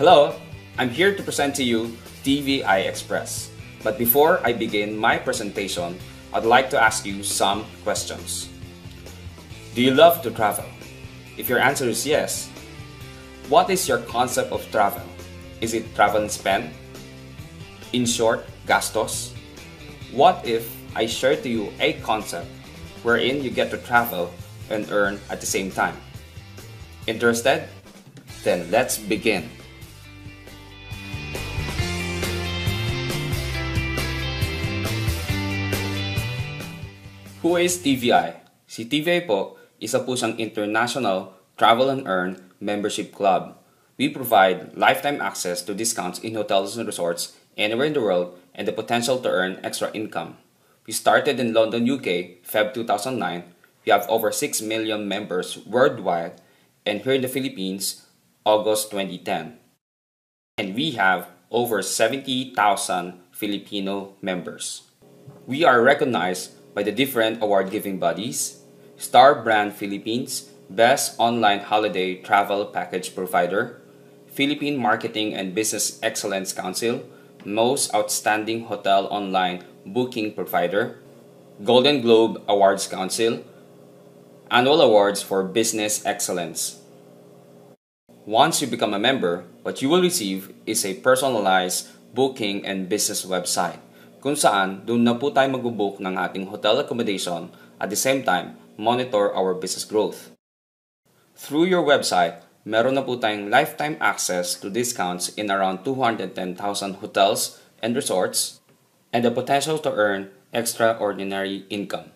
Hello, I'm here to present to you TVI Express. But before I begin my presentation, I'd like to ask you some questions. Do you love to travel? If your answer is yes, what is your concept of travel? Is it travel and spend? In short, gastos? What if I share to you a concept wherein you get to travel and earn at the same time? Interested? Then let's begin. Who is TVI? Si TVI po, isa po siyang International Travel and Earn Membership Club. We provide lifetime access to discounts in hotels and resorts anywhere in the world and the potential to earn extra income. We started in London, UK, Feb 2009. We have over 6 million members worldwide, and here in the Philippines, August 2010. And we have over 70,000 Filipino members. We are recognized by the different award-giving bodies: Star Brand Philippines, Best Online Holiday Travel Package Provider, Philippine Marketing and Business Excellence Council, Most Outstanding Hotel Online Booking Provider, Golden Globe Awards Council, Annual Awards for Business Excellence. Once you become a member, what you will receive is a personalized booking and business website, kung saan doon na po tayo mag-book ng ating hotel accommodation at the same time, monitor our business growth. Through your website, meron na po tayong lifetime access to discounts in around 210,000 hotels and resorts and the potential to earn extraordinary income.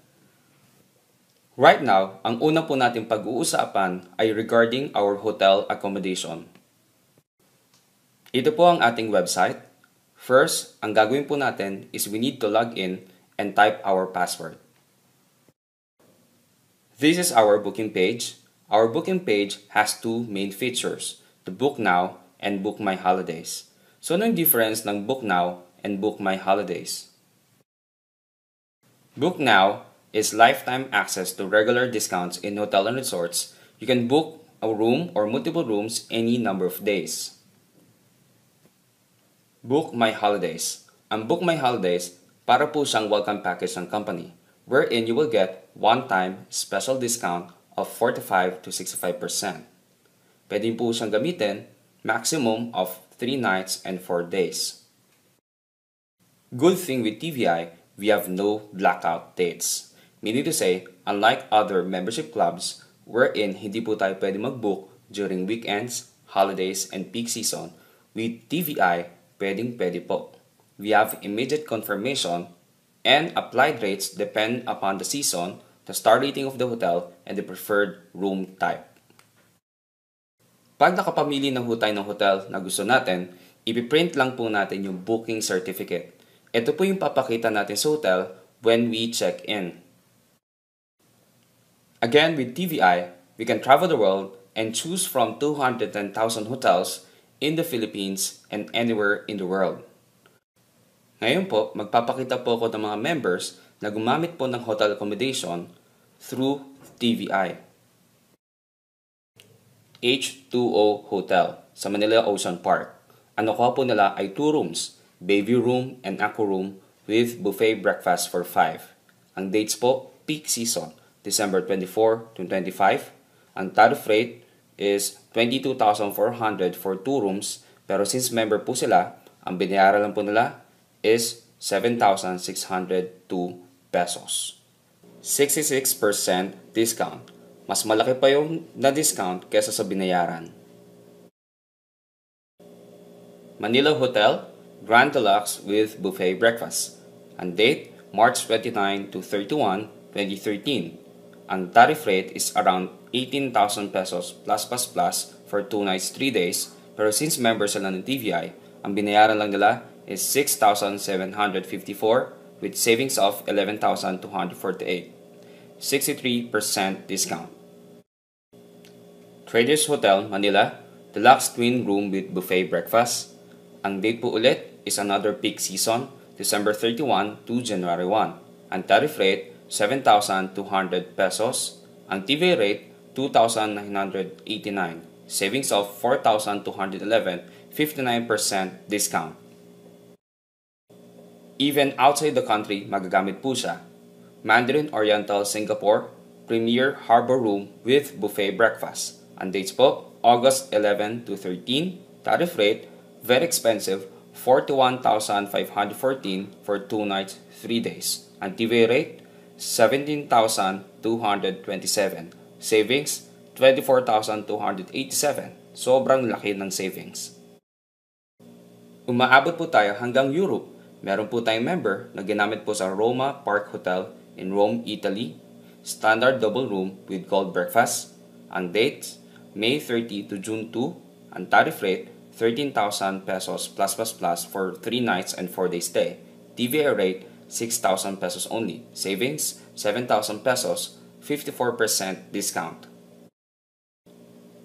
Right now, ang una po natin pag-uusapan ay regarding our hotel accommodation. Ito po ang ating website. First, ang gagawin po natin is we need to log in and type our password. This is our booking page. Our booking page has two main features, the Book Now and Book My Holidays. So, ano yung difference ng Book Now and Book My Holidays? Book Now is lifetime access to regular discounts in hotel and resorts. You can book a room or multiple rooms any number of days. Book My Holidays. Ang Book My Holidays, para po siyang welcome package ng company, wherein you will get one-time special discount of 45 to 65%. Pwede po siyang gamitin maximum of 3 nights and 4 days. Good thing with TVI, we have no blackout dates. Meaning to say, unlike other membership clubs, wherein hindi po tayo pwede mag-book during weekends, holidays, and peak season, with TVI, pwede po. We have immediate confirmation and applied rates depend upon the season, the star rating of the hotel, and the preferred room type. Pag nakapamili na ho tayo ng hotel na gusto natin, ipiprint lang po natin yung booking certificate. Ito po yung papakita natin sa hotel when we check in. Again, with TVI, we can travel the world and choose from 210,000 hotels in the Philippines and anywhere in the world. Ngayon po, magpapakita po ako ng mga members na gumamit po ng hotel accommodation through TVI. H2O Hotel sa Manila Ocean Park. Ang nakuha po nila ay 2 rooms, Bayview Room and Aqua Room with buffet breakfast for 5. Ang dates po, peak season, December 24 to 25. Ang tariff rate is 22,400 for 2 rooms, pero since member po sila, ang binayaran lang po nila is 7,602 pesos. 66% discount. Mas malaki pa yung na-discount kesa sa binayaran. Manila Hotel, Grand Deluxe with buffet breakfast. Ang date, March 29 to 31, 2013. Ang tariff rate is around 18,000 pesos plus for 2 nights, 3 days. Pero since members sila ng TVI, ang binayaran lang nila is 6,754 with savings of 11,248. 63% discount. Traders Hotel, Manila, Deluxe Twin Room with buffet breakfast. Ang date po ulit is another peak season, December 31 to January 1. Ang tariff rate, 7,200 pesos. Ang TV rate, 2,989. Savings of 4,211, 59% discount. Even outside the country, magagamit po siya. Mandarin Oriental Singapore, Premier Harbor Room with buffet breakfast. Ang dates po, August 11 to 13. Tariff rate, very expensive, 41,514 for 2 nights, 3 days. Ang TVA rate, 17,227. Savings, 24,287. Sobrang laki ng savings. Umaabot po tayo hanggang Europe. Meron po tayong member na ginamit po sa Roma Park Hotel in Rome, Italy. Standard double room with gold breakfast. Ang dates, May 30 to June 2. Ang tariff rate, 13,000 pesos plus for 3 nights and 4 days stay. TVA rate, 6,000 pesos only. Savings, 7,000 pesos, 54% discount.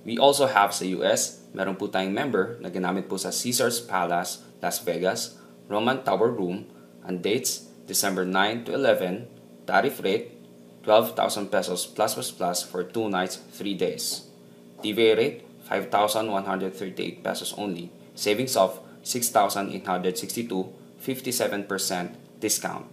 We also have sa US, meron po tayong member na ginamit po sa Caesars Palace, Las Vegas, Roman Tower Room. Ang dates, December 9 to 11. Tariff rate, 12,000 pesos plus for 2 nights, 3 days. TVA rate, 5,138 pesos only. Savings of 6,862, 57% discount.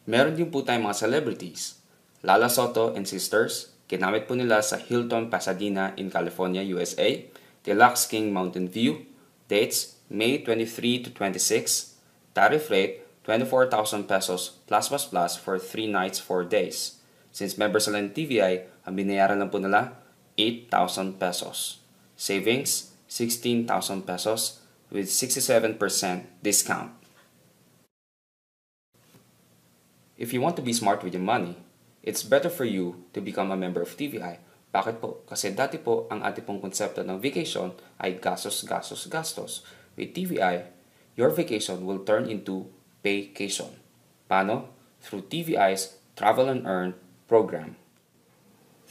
Meron din po tayong mga celebrities. Lala Soto and Sisters, ginamit po nila sa Hilton Pasadena in California, USA. Deluxe King Mountain View. Dates, May 23 to 26. Tariff rate, 24,000 pesos plus for 3 nights, 4 days. Since members sila ng TVI, ang binayaran lang po nila, 8,000 pesos. Savings, 16,000 pesos with 67% discount. If you want to be smart with your money, it's better for you to become a member of TVI. Bakit po? Kasi dati po, ang ating pong konsepto ng vacation ay gastos. With TVI, your vacation will turn into paycation. Paano? Through TVI's Travel and Earn program.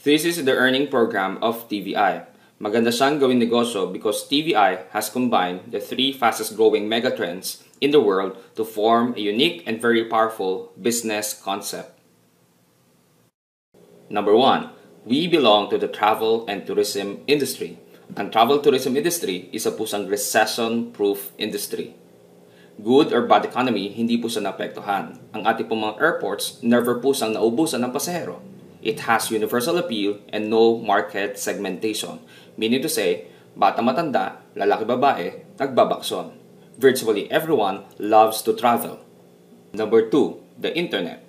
This is the earning program of TVI. Maganda siyang gawing negosyo because TVI has combined the 3 fastest growing megatrends in the world to form a unique and very powerful business concept. Number 1, we belong to the travel and tourism industry. Ang travel tourism industry isa po siyang recession-proof industry. Good or bad economy, hindi po siya naapektuhan. Ang ating pong mga airports, never po siyang naubusan ng pasahero. It has universal appeal and no market segmentation. Meaning to say, bata-matanda, lalaki-babae, nagbabakson. Virtually everyone loves to travel. Number 2, the internet.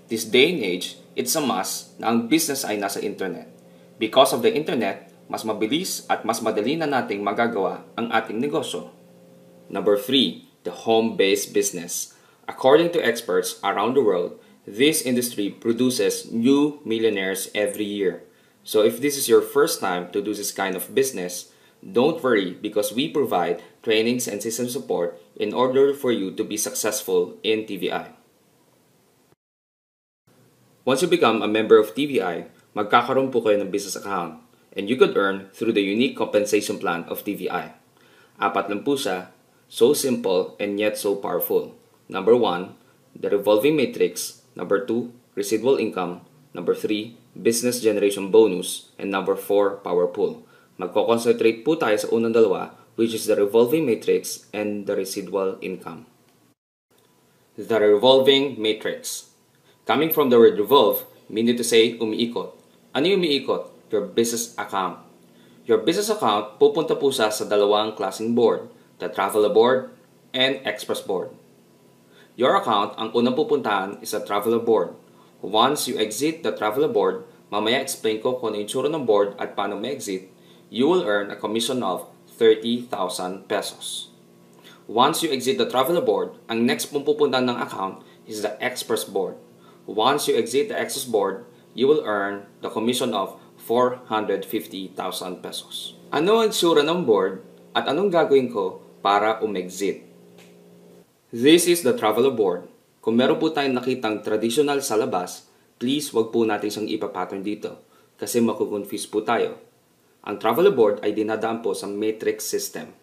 This day and age, it's a must na ang business ay nasa internet. Because of the internet, mas mabilis at mas madali na nating magagawa ang ating negosyo. Number 3, the home-based business. According to experts around the world, this industry produces new millionaires every year. So if this is your first time to do this kind of business, don't worry because we provide trainings and system support in order for you to be successful in TVI. Once you become a member of TVI, magkakaroon po kayo ng business account and you could earn through the unique compensation plan of TVI. 4 lang po siya, so simple and yet so powerful. Number 1, the revolving matrix. Number 2, residual income. Number 3, business generation bonus. And number 4, power pool. Magko-concentrate po tayo sa unang dalawa, which is the revolving matrix and the residual income. The revolving matrix. Coming from the word revolve, meaning to say umiikot. Ano yung umiikot? Your business account. Your business account, pupunta po siya sa dalawang klaseng board, the Traveler Board and Express Board. Your account, ang unang pupuntahan is a Traveler Board. Once you exit the Traveler Board, mamaya explain ko kung ano yung tsura ng board at paano ma-exit, you will earn a commission of 30,000 pesos. Once you exit the Traveler Board, ang next pong pupuntahan ng account is the Express Board. Once you exit the Express Board, you will earn the commission of 450,000 pesos. Ano ang tsura ng board at anong gagawin ko para umexit? This is the Traveler Board. Kung meron po tayong nakitang traditional sa labas, please wag po natin siyang ipapattern dito kasi makukonfuse po tayo. Ang Traveler Board ay dinadaan po sa matrix system.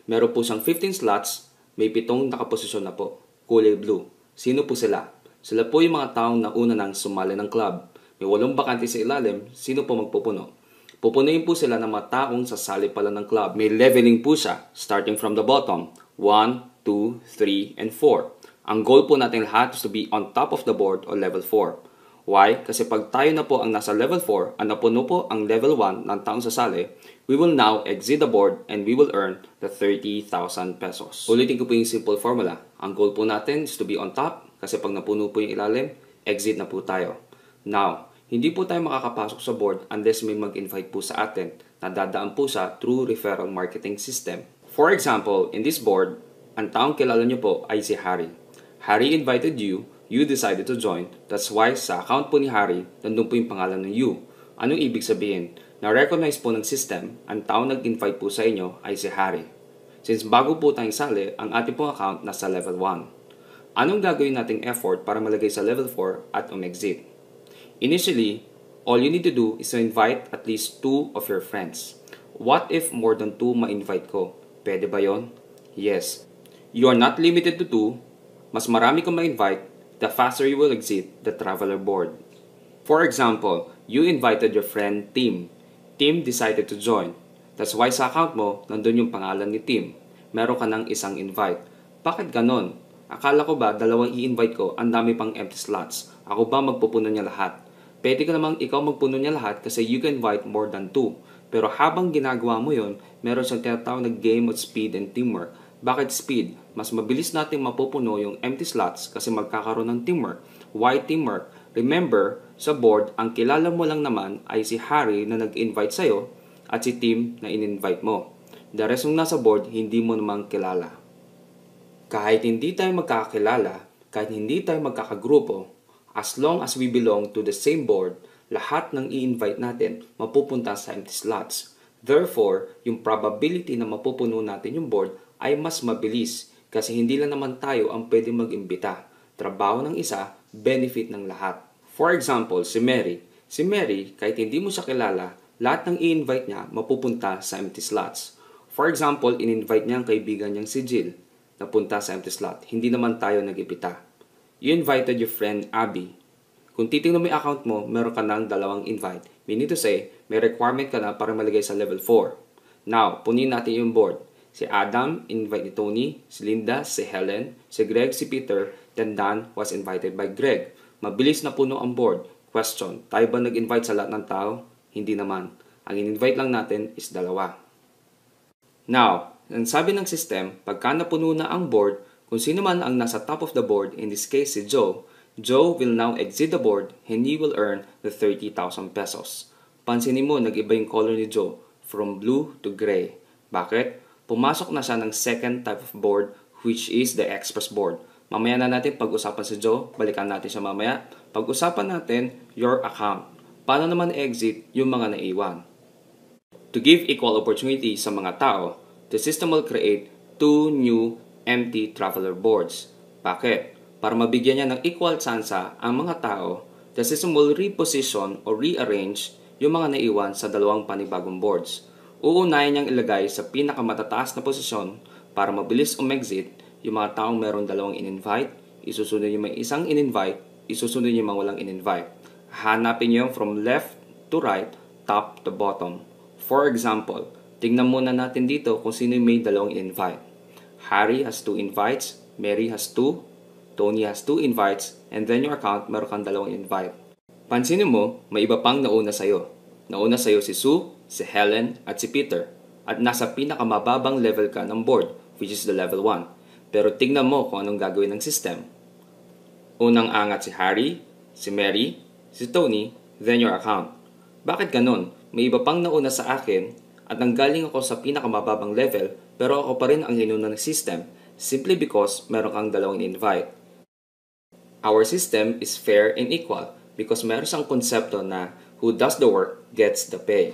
Meron po siyang 15 slots, may 7 nakaposisyon na po, kulay blue. Sino po sila? Sila po yung mga taong nauna nang sumali ng club. May 8 bakante sa ilalim, sino po magpupuno? Pupunuin po sila ng mga taong sasali pala ng club. May leveling po siya, starting from the bottom. 1, 2, 3, and 4. Ang goal po natin lahat is to be on top of the board o level 4. Why? Kasi pag tayo na po ang nasa level 4 at napuno po ang level 1 ng taong sasali, we will now exit the board and we will earn the 30,000 pesos. Ulitin ko po yung simple formula. Ang goal po natin is to be on top kasi pag napuno po yung ilalim, exit na po tayo. Now, hindi po tayo makakapasok sa board unless may mag-invite po sa atin na dadaan po siya through referral marketing system. For example, in this board, ang taong kilala nyo po ay si Harry. Harry invited you, you decided to join. That's why sa account po ni Harry, nandun po yung pangalan ng you. Anong ibig sabihin? Na-recognize po ng system, ang taong nag-invite po sa inyo ay si Harry. Since bago po tayong sali, ang ating pong account nasa level 1. Anong gagawin nating effort para malagay sa level 4 at umexit? Initially, all you need to do is to invite at least 2 of your friends. What if more than 2 ma-invite ko? Pwede ba yon? Yes. You are not limited to 2. Mas marami kang ma-invite, the faster you will exit the traveler board. For example, you invited your friend Tim. Tim decided to join. That's why sa account mo, nandun yung pangalan ni Tim. Meron ka ng isang invite. Bakit ganon? Akala ko ba dalawang i-invite ko, ang dami pang empty slots. Ako ba magpupuno niya lahat? Pwede ka namang ikaw magpuno niya lahat kasi you can invite more than 2. Pero habang ginagawa mo yon, meron siyang tinatawag na game of speed and teamwork. Bakit speed? Mas mabilis nating mapupuno yung empty slots kasi magkakaroon ng teamwork. Why teamwork? Remember, sa board, ang kilala mo lang naman ay si Harry na nag-invite sa'yo at si Tim na in-invite mo. The rest ng nasa board, hindi mo namang kilala. Kahit hindi tayo magkakakilala, kahit hindi tayo magkakagrupo, as long as we belong to the same board, lahat ng i-invite natin mapupunta sa empty slots. Therefore, yung probability na mapupuno natin yung board ay mas mabilis kasi hindi lang naman tayo ang pwede mag-imbita. Trabaho ng isa, benefit ng lahat. For example, si Mary. Si Mary, kahit hindi mo siya kilala, lahat ng i-invite niya mapupunta sa empty slots. For example, in-invite niya ang kaibigan niyang si Jill na punta sa empty slot. Hindi naman tayo nag-ipita. You invited your friend Abby. Kung titingnan mo yung account mo, meron ka ng 2 invite. Meaning to say, may requirement ka na para malagay sa level 4. Now, punin natin yung board. Si Adam, invite ni Tony, si Linda, si Helen, si Greg, si Peter, then Dan was invited by Greg. Mabilis na puno ang board. Question, tayo ba nag-invite sa lahat ng tao? Hindi naman. Ang in-invite lang natin is 2. Now, ang sabi ng system, pagka napuno na ang board, kung sino man ang nasa top of the board, in this case si Joe will now exit the board and he will earn the 30,000 pesos. Pansinin mo, nag-iba yung color ni Joe, from blue to gray. Bakit? Pumasok na siya ng second type of board, which is the express board. Mamaya na natin pag-usapan si Joe, balikan natin siya mamaya. Pag-usapan natin your account. Paano naman exit yung mga naiwan? To give equal opportunity sa mga tao, the system will create 2 new empty traveler boards. Bakit? Para mabigyan niya ng equal tsansa ang mga tao, the system will reposition or rearrange yung mga naiwan sa 2 panibagong boards. Uunahin niyang ilagay sa pinakamatataas na posisyon para mabilis umexit yung mga taong meron 2 in-invite, isusunod yung may isang in-invite, isusunod yung mga walang in-invite. Hanapin niyo from left to right, top to bottom. For example, tingnan muna natin dito kung sino yung may 2 in-invite. Harry has 2 invites, Mary has 2, Tony has 2 invites, and then your account meron kang 2 invite. Pansinin mo, may iba pang nauna sa'yo. Nauna sa'yo si Sue, si Helen, at si Peter. At nasa pinakamababang level ka ng board, which is the level 1. Pero tingnan mo kung anong gagawin ng system. Unang angat si Harry, si Mary, si Tony, then your account. Bakit ganon? May iba pang nauna sa akin at nanggaling ako sa pinakamababang level pero ako pa rin ang inuna ng system simply because meron kang 2 invite. Our system is fair and equal because meron siyang konsepto na who does the work gets the pay.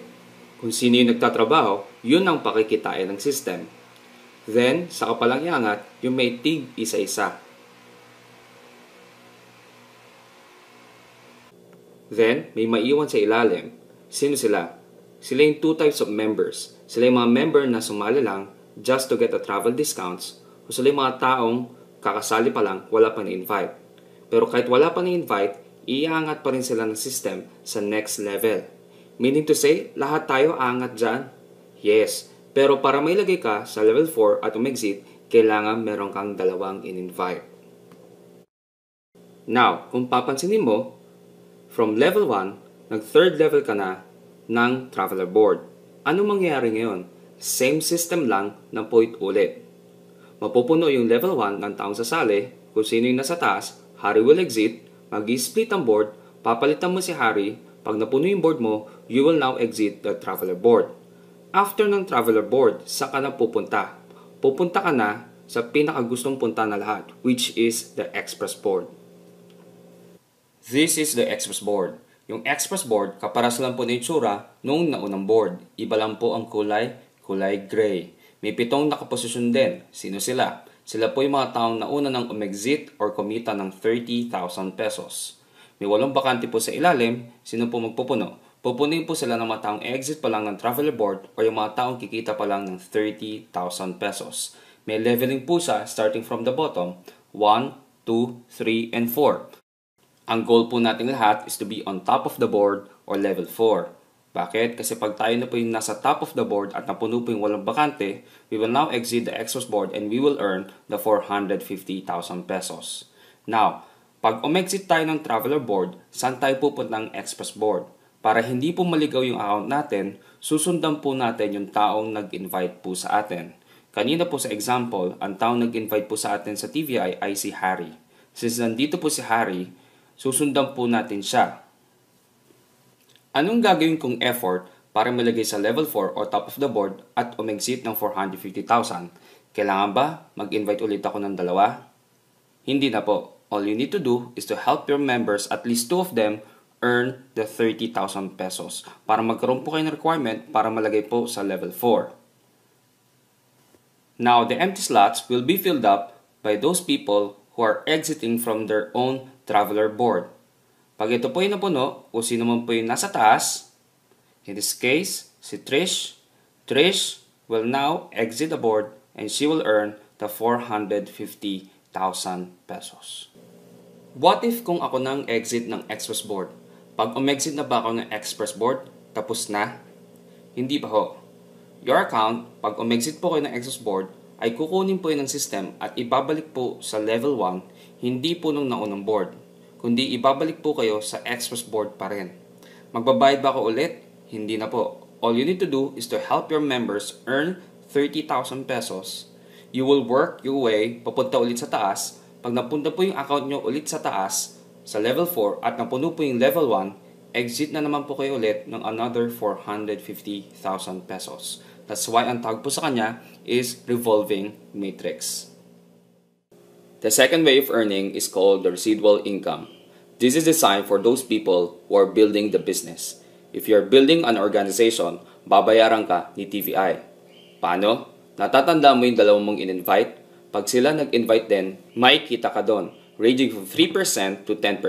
Kung sino yung nagtatrabaho, yun ang pakikitain ng system. Then, saka palang iangat yung may tig isa-isa. Then, may maiwan sa ilalim. Sino sila? Sila yung 2 types of members. Sila yung mga member na sumali lang just to get the travel discounts o sila yung mga taong kakasali pa lang, wala pa na-invite. Pero kahit wala pa na-invite, iangat pa rin sila ng system sa next level. Meaning to say, lahat tayo aangat dyan? Yes, pero para may lagay ka sa level 4 at umexit, kailangan meron kang dalawang in-invite. Now, kung papansinin mo, from level 1, nag-third level ka na ng Traveler Board. Ano mangyayari ngayon? Same system lang ng point ulit. Mapupuno yung level 1 ng taong sasali, kung sino yung nasa taas, Harry will exit, mag-split ang board, papalitan mo si Harry, pag napuno yung board mo, you will now exit the Traveler Board. After ng Traveler Board, saan ka na pupunta? Pupunta ka na sa pinakagustong punta na lahat, which is the Express Board. This is the Express Board. Yung Express Board, kaparas lang po na itsura noong naunang board. Iba lang po ang kulay gray. May 7 nakaposisyon din. Sino sila? Sila po yung mga taong nauna ng umexit or kumita ng 30,000 pesos. May 8 bakante po sa ilalim. Sino po magpupuno? Pupunin po sila ng mga taong exit pa lang ng Traveler Board o yung mga taong kikita pa lang ng 30,000 pesos. May leveling po siya starting from the bottom, 1, 2, 3, and 4. Ang goal po natin lahat is to be on top of the board or level 4. Bakit? Kasi pag tayo na po yung nasa top of the board at napuno po yung 8 bakante, we will now exit the Express Board and we will earn the 450,000 pesos. Now, pag umexit tayo ng Traveler Board, saan tayo pupunta ng Express Board? Para hindi po maligaw yung account natin, susundan po natin yung taong nag-invite po sa atin. Kanina po sa example, ang taong nag-invite po sa atin sa TVI ay si Harry. Since nandito po si Harry, susundan po natin siya. Anong gagawin kong effort para malagay sa level 4 o top of the board at umexit ng 450,000? Kailangan ba mag-invite ulit ako ng 2? Hindi na po. All you need to do is to help your members, at least 2 of them, earn the 30,000 pesos para magkaroon po kayo ng requirement para malagay po sa level 4. Now, the empty slots will be filled up by those people who are exiting from their own Traveler Board. Pag ito po yung napuno, o sino man po yung nasa taas, in this case, si Trish will now exit the board and she will earn the 450,000 pesos. What if kung ako nang exit ng Express Board? Pag umexit na ba ako ng Express Board, tapos na? Hindi pa ho. Your account, pag umexit po kayo ng Express Board, ay kukunin po yun ng system at ibabalik po sa level 1, hindi po nung naunang board, kundi ibabalik po kayo sa Express Board pa rin. Magbabayad ba ako ulit? Hindi na po. All you need to do is to help your members earn 30,000 pesos. You will work your way papunta ulit sa taas. Pag napunta po yung account nyo ulit sa taas, sa level 4 at napuno po yung level 1, exit na naman po kayo ulit ng another 450,000 pesos. That's why ang tawag po sa kanya is revolving matrix. The second way of earning is called the residual income. This is designed for those people who are building the business. If you're building an organization, babayaran ka ni TVI. Paano? Natatanda mo yung 2 mong in-invite? Pag sila nag-invite din, may kita ka doon, ranging from 3% to 10%.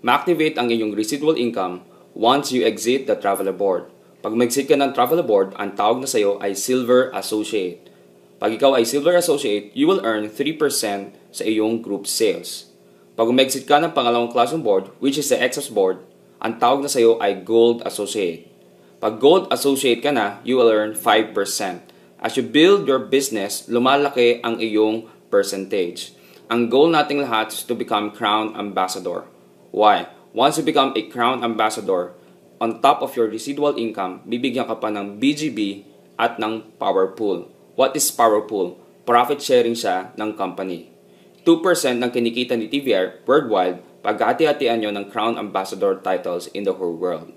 Ma-activate ang inyong residual income once you exit the Traveler Board. Pag mag-exit ka ng Traveler Board, ang tawag na sa'yo ay Silver Associate. Pag ikaw ay Silver Associate, you will earn 3% sa iyong group sales. Pag mag-exit ka ng pangalawang klaseng board, which is the Express Board, ang tawag na sa'yo ay Gold Associate. Pag Gold Associate ka na, you will earn 5%. As you build your business, lumalaki ang iyong percentage. Ang goal nating lahat is to become Crown Ambassador. Why? Once you become a Crown Ambassador, on top of your residual income, bibigyan ka pa ng BGB at ng Power Pool. What is Power Pool? Profit sharing siya ng company. 2% ng kinikita ni TVR worldwide pag hati-hatian nyo ng Crown Ambassador titles in the whole world.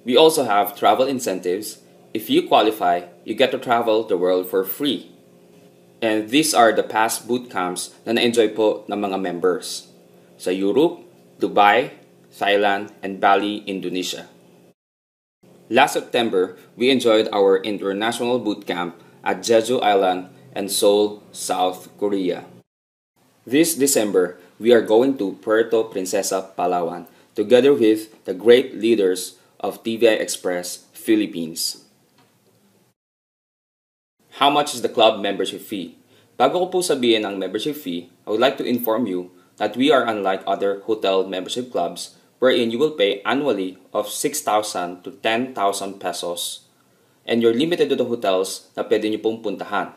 We also have travel incentives. If you qualify, you get to travel the world for free. And these are the past boot camps na na-enjoy po ng mga members sa Europe, Dubai, Thailand, and Bali, Indonesia. Last September, we enjoyed our international boot camp at Jeju Island and Seoul, South Korea. This December, we are going to Puerto Princesa, Palawan, together with the great leaders of TVI Express Philippines. How much is the club membership fee? Bago ko po sabihin ang membership fee, I would like to inform you that we are unlike other hotel membership clubs wherein you will pay annually of 6,000 to 10,000 pesos, and you're limited to the hotels na pwede nyo pong puntahan.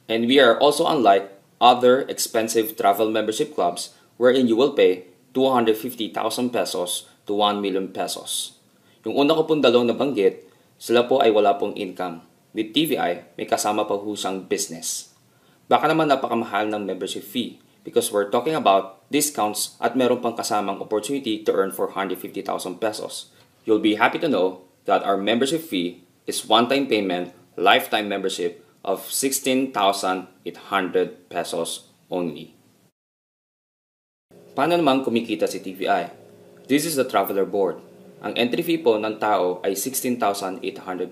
And we are also unlike other expensive travel membership clubs wherein you will pay 250,000 pesos to 1 million pesos. Yung una ko pong dalawang nabanggit, sila po ay wala pong income. With TVI, may kasama pa po siyang business. Baka naman napakamahal ng membership fee because we're talking about discounts at meron pang kasamang opportunity to earn 450,000 pesos. You'll be happy to know that our membership fee is one-time payment, lifetime membership of 16,800 pesos only. Paano naman kumikita si TVI? This is the Traveler Board. Ang entry fee po ng tao ay 16,800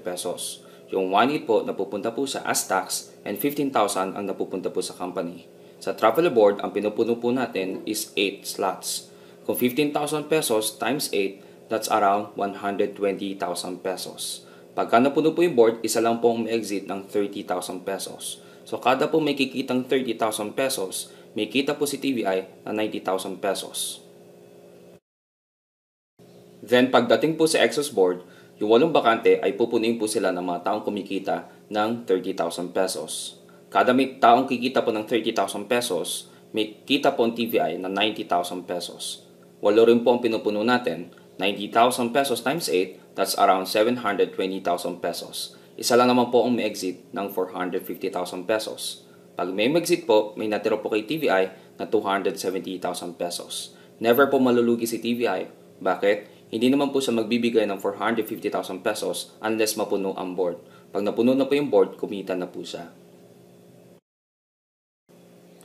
pesos. Yung 1/8 po napupunta po sa as tax and 15,000 ang napupunta po sa company. Sa Traveler Board, ang pinupuno po natin is 8 slots. Kung 15,000 pesos times 8, that's around 120,000 pesos. Pagka napuno po yung board, isa lang po ang may-exit ng 30,000 pesos. So kada po may kikitang 30,000 pesos, may kita po si TVI na 90,000 pesos. Then pagdating po sa excess board, yung 8 bakante ay pupunin po sila ng mga taong kumikita ng 30,000 pesos. Kada may taong kikita po ng 30,000 pesos, may kita po ang TVI na 90,000 pesos. 8 rin po ang pinupuno natin, 90,000 pesos times 8, that's around 720,000 pesos. Isa lang naman po ang may exit ng 450,000 pesos. Pag may exit po, may natira po kay TVI na 270,000 pesos. Never po malulugi si TVI. Bakit? Hindi naman po siya magbibigay ng 450,000 pesos unless mapuno ang board. Pag napuno na po yung board, kumita na po siya.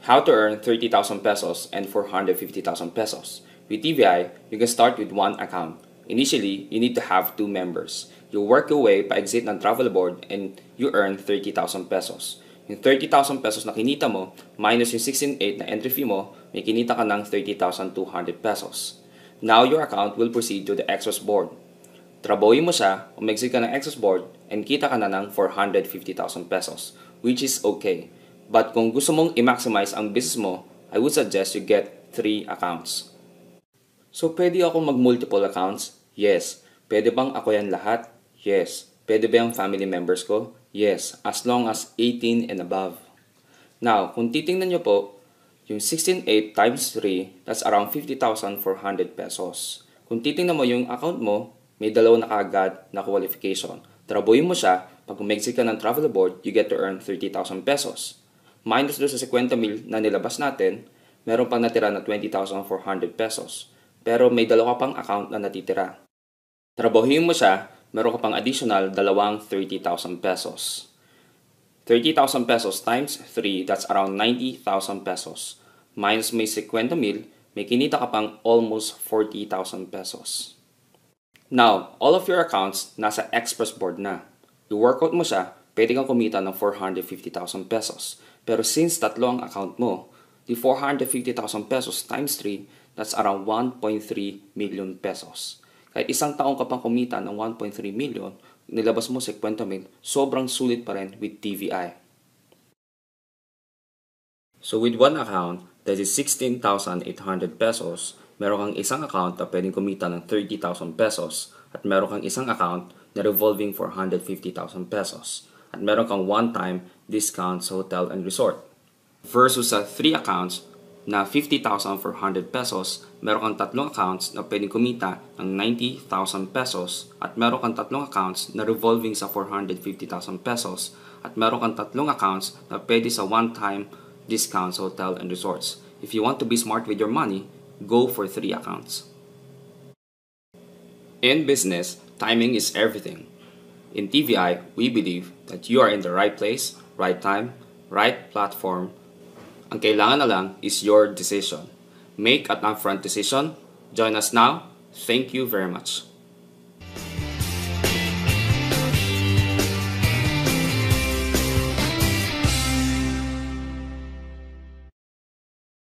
How to earn 30,000 pesos and 450,000 pesos? With TVI, you can start with one account. Initially, you need to have 2 members. You work your way pa-exit ng travel board and you earn 30,000 pesos. Yung 30,000 pesos na kinita mo, minus yung 16,800 na entry fee mo, may kinita ka ng 30,200 pesos. Now your account will proceed to the excess board. Trabahoin mo siya, umexit ka ng excess board, and kita ka na ng 450,000 pesos, which is okay. But kung gusto mong i-maximize ang business mo, I would suggest you get 3 accounts. So, pwede ako mag-multiple accounts? Yes. Pwede bang ako yan lahat? Yes. Pwede ba yung family members ko? Yes. As long as 18 and above. Now, kung titingnan nyo po, yung 16,800 times 3, that's around 50,400 pesos. Kung titingnan mo yung account mo, may dalawa na kaagad na qualification. Trabuhin mo siya, pag umexit ka ng travel board, you get to earn 30,000 pesos. Minus doon sa 50,000 na nilabas natin, meron pang natira na 20,400 pesos. Pero may dalawa pang account na natitira. Trabahuin mo siya, meron ka pang additional 30,000 pesos. 30,000 pesos times 3, that's around 90,000 pesos. Minus may 50,000, may kinita ka pang almost 40,000 pesos. Now, all of your accounts nasa express board na. I-workout mo siya, pwede kang kumita ng 450,000 pesos. Pero since tatlo ang account mo, the 450,000 pesos times 3, that's around 1.3 million pesos. Kahit isang taong ka pang kumita ng 1.3 million, nilabas mo 50,000, sobrang sulit pa rin with TVI. So with one account, that is 16,800 pesos, meron kang isang account na pwedeng kumita ng 30,000 pesos at meron kang isang account na revolving 450,000 pesos at meron kang one-time discount sa hotel and resort. Versus sa 3 accounts na 50,400 pesos, meron kang 3 accounts na pwedeng kumita ng 90,000 pesos at meron kang 3 accounts na revolving sa 450,000 pesos at meron kang 3 accounts na pwede sa one-time discount sa hotel and resorts. If you want to be smart with your money, go for 3 accounts. In business, timing is everything. In TVI, we believe that you are in the right place, right time, right platform. Ang kailangan na lang is your decision. Make an upfront decision. Join us now. Thank you very much.